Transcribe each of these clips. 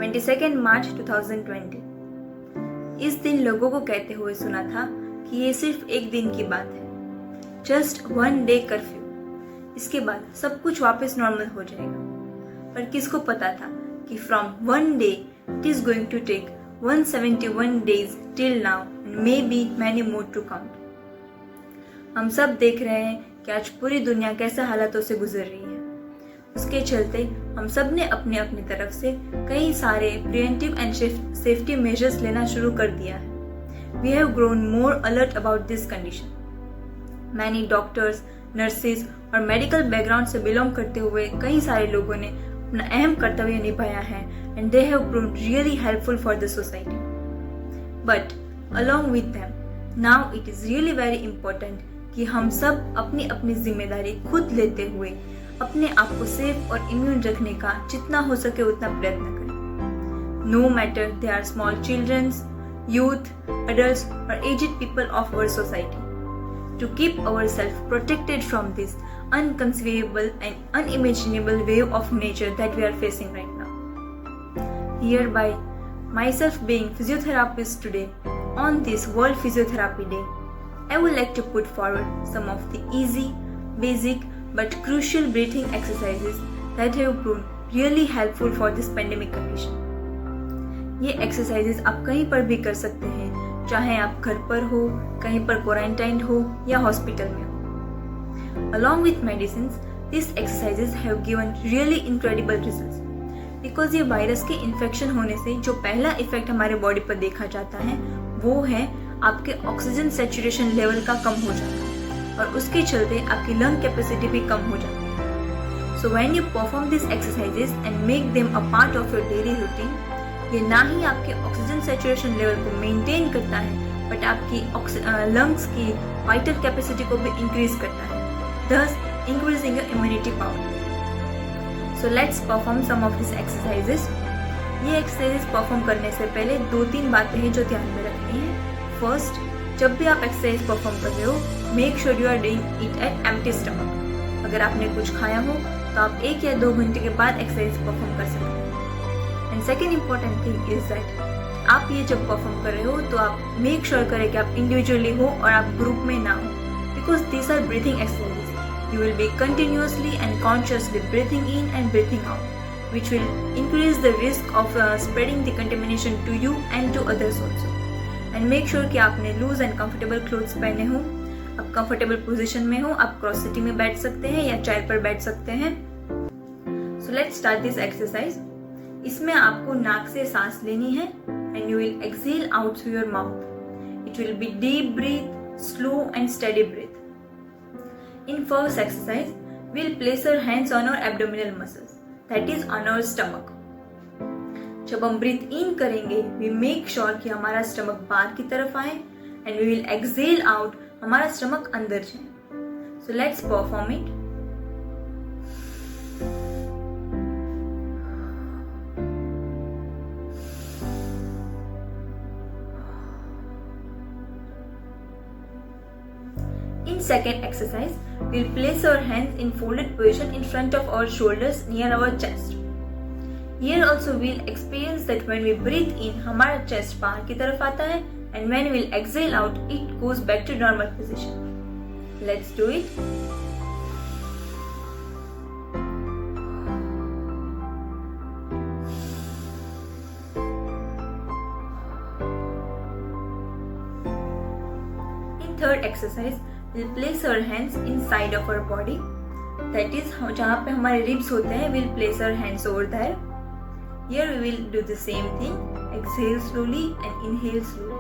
22 मार्च 2020। इस दिन लोगों को कहते हुए सुना था कि ये सिर्फ एक दिन की बात है, जस्ट 1 डे कर्फ्यू, इसके बाद सब कुछ वापस नॉर्मल हो जाएगा। पर किसको पता था कि from 1 day it is going to take 171 days till now and maybe many more to count। हम सब देख रहे हैं कि आज पूरी दुनिया कैसे हालातों से गुजर रही है। उसके चलते हम सब ने अपने अपनी तरफ से कई सारे प्रिवेंटिव एंड सेफ्टी मेजर्स लेना शुरू कर दिया है। We have grown more alert about this condition. Many doctors, nurses और मेडिकल बैकग्राउंड से बिलोंग करते हुए कई सारे लोगों ने अपना अहम कर्तव्य निभाया है and they have proved really helpful for the society. But along with them, now it is really very important कि हम सब अपनी अपनी जिम्मेदारी खुद लेते हुए अपने आप को सेफ और इम्यून रखने का जितना हो सके उतना प्रयत्न करें। No matter they are small children, youth, adults or aged people of our society, to keep ourselves protected from this unconceivable and unimaginable wave of nature that we are facing right now. Hereby, myself being physiotherapist today on this World Physiotherapy Day, I would like to put forward some of the easy, basic but crucial breathing exercises that have proven really helpful for this pandemic condition. ये exercises आप कहीं पर भी कर सकते हैं, चाहे आप घर पर हो, कहीं पर क्वारंटाइन हो या हॉस्पिटल में हो। Along with medicines, these exercises have given really incredible results. Because ये वायरस के इन्फेक्शन होने से जो पहला इफेक्ट हमारे बॉडी पर देखा जाता है वो है आपके ऑक्सीजन सैचुरेशन लेवल का कम हो जाना और उसके चलते आपकी लंग कैपेसिटी भी कम हो जाती है। So when you perform this exercises and make them a part of your daily routine, ये ना ही आपके ऑक्सीजन सैचुरेशन लेवल को मेंटेन करता है बट आपकी लंग्स की वाइटल कैपेसिटी को भी इंक्रीज करता है, thus increasing your immunity power. So let's perform some of these exercises. ये एक्सरसाइजेस परफॉर्म करने से पहले 2-3 बातें हैं जो ध्यान में रखनी है। फर्स्ट, जब भी आप एक्सरसाइज परफॉर्म कर रहे हो, make sure you are doing it at empty stomach. अगर आपने कुछ खाया हो तो आप 1 या 2 घंटे के बाद एक्सरसाइज परफॉर्म कर सकते हैं। And second important thing is that आप ये जब परफॉर्म कर रहे हो तो आप मेक श्योर करें कि आप इंडिविजुअली हो और आप ग्रुप में ना हो, because these are breathing exercises. You will be continuously and consciously breathing in and breathing out, which will increase the risk of spreading the contamination to you and to others also. And make sure कि आपने loose and comfortable clothes पहने हो, आप comfortable position में हो, आप cross city में बैठ सकते हैं या चेयर पर बैठ सकते हैं। So let's start this exercise. इसमें आपको नाक से सांस लेनी है and you will exhale out through your mouth. It will be deep breath, slow and steady breath. In first exercise, we'll place our hands on our abdominal muscles, that is on our stomach. जब हम breathe in करेंगे, we make sure कि हमारा stomach बाहर की तरफ आए and we will exhale out, हमारा stomach अंदर जाए. So let's perform it. In second exercise, we'll place our hands in folded position in front of our shoulders near our chest. Here also we'll experience that when we breathe in, हमारा chest बाहर की तरफ आता है and when we'll exhale out, it goes back to normal position. Let's do it. In third exercise, we'll place our hands inside of our body, that is जहाँ पे हमारे ribs होते हैं, we'll place our hands over there. Here we will do the same thing, exhale slowly and inhale slowly.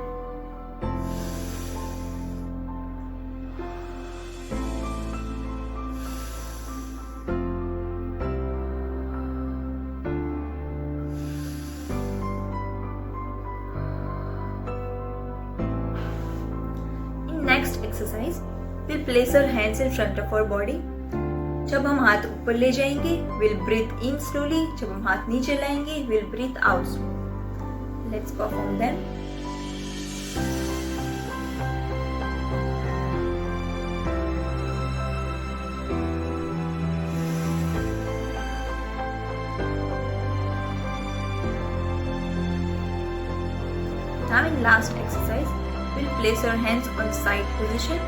In next exercise, we'll place our hands in front of our body. जब हम हाथ ऊपर ले जाएंगे, we'll breathe in slowly. जब हम हाथ नीचे लाएंगे, we'll breathe out slowly. Let's perform them. Now in last exercise, we'll place our hands on side position.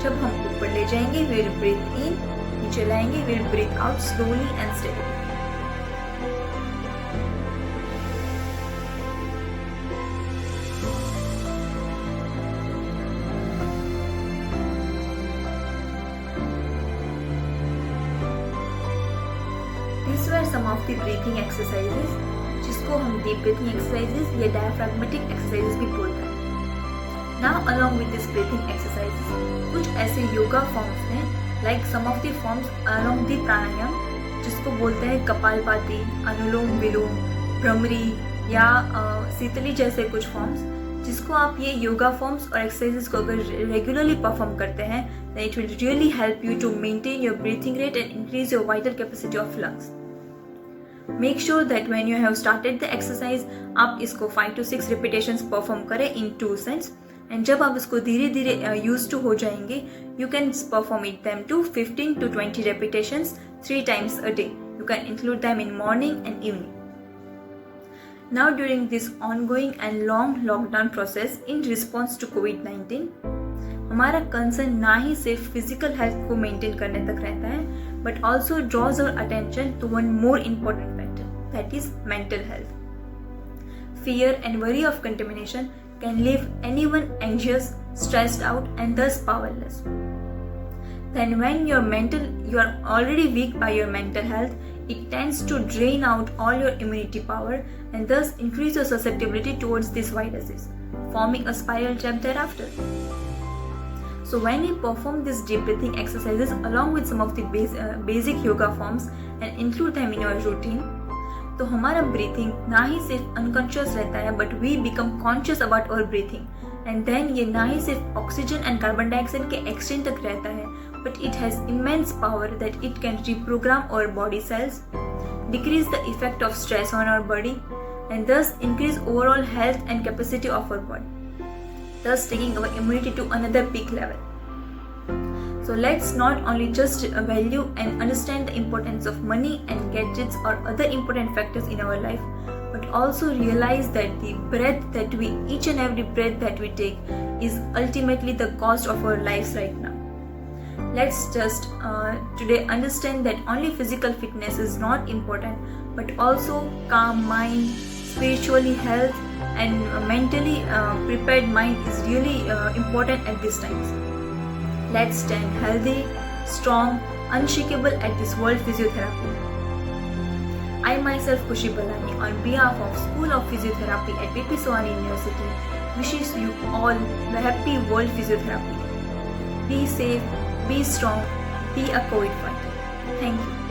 जब हम ऊपर ले जाएंगे, we'll breathe in. नीचे लाएंगे, we'll breathe out slowly and steadily. These were some of the breathing exercises, जिसको हम deep breathing exercises या diaphragmatic exercises भी बोलते हैं. Now along with this breathing exercises, कुछ ऐसे योगा forms हैं, like some of the forms along the pranayam, जिसको बोलते हैं कपालभाति, अनुलोम विलोम, भ्रमरी या शीतली जैसे कुछ forms, जिसको आप ये योगा फॉर्म्स और एक्सरसाइजेस को अगर रेगुलरली परफॉर्म करते हैं, then it will really help you to maintain your breathing rate and increase your vital capacity of lungs. Make sure that when you have started the exercise, आप इसको 5 to 6 repetitions perform करें in 2 sets, and जब आप इसको धीरे धीरे used to हो जाएंगे, you can perform it them to 15 to 20 repetitions 3 times a day. You can include them in morning and evening. Now during this ongoing and long lockdown process in response to COVID-19, हमारा concern ना ही सिर्फ physical health को maintain करने तक रहता है, but also draws our attention to one more important factor, that is mental health. Fear and worry of contamination can leave anyone anxious, stressed out, and thus powerless. Then when you are already weak by your mental health, it tends to drain out all your immunity power and thus increase your susceptibility towards these viruses, forming a spiral trap thereafter. So when you perform these deep breathing exercises along with some of the basic yoga forms and include them in your routine, तो हमारा breathing ना ही सिर्फ unconscious रहता है, but we become conscious about our breathing, and then ये ना ही सिर्फ ऑक्सीजन एंड कार्बन डाइऑक्साइड के एक्सचेंज तक रहता है, but it has immense power that it can reprogram our body cells, decrease the effect of stress on our body, and thus increase overall health and capacity of our body, thus taking our immunity to another peak level. So let's not only just value and understand the importance of money and gadgets or other important factors in our life, but also realize that the breath that each and every breath that we take is ultimately the cost of our lives right now. Let's just today understand that only physical fitness is not important, but also calm mind, spiritually health, and mentally prepared mind is really important at these times. Let's stand healthy, strong, unshakable at this World Physiotherapy. I myself, Khushi Balani, on behalf of School of Physiotherapy at BP Sohani University, wishes you all the happy World Physiotherapy Day. Be safe, be strong, be a COVID fighter. Thank you.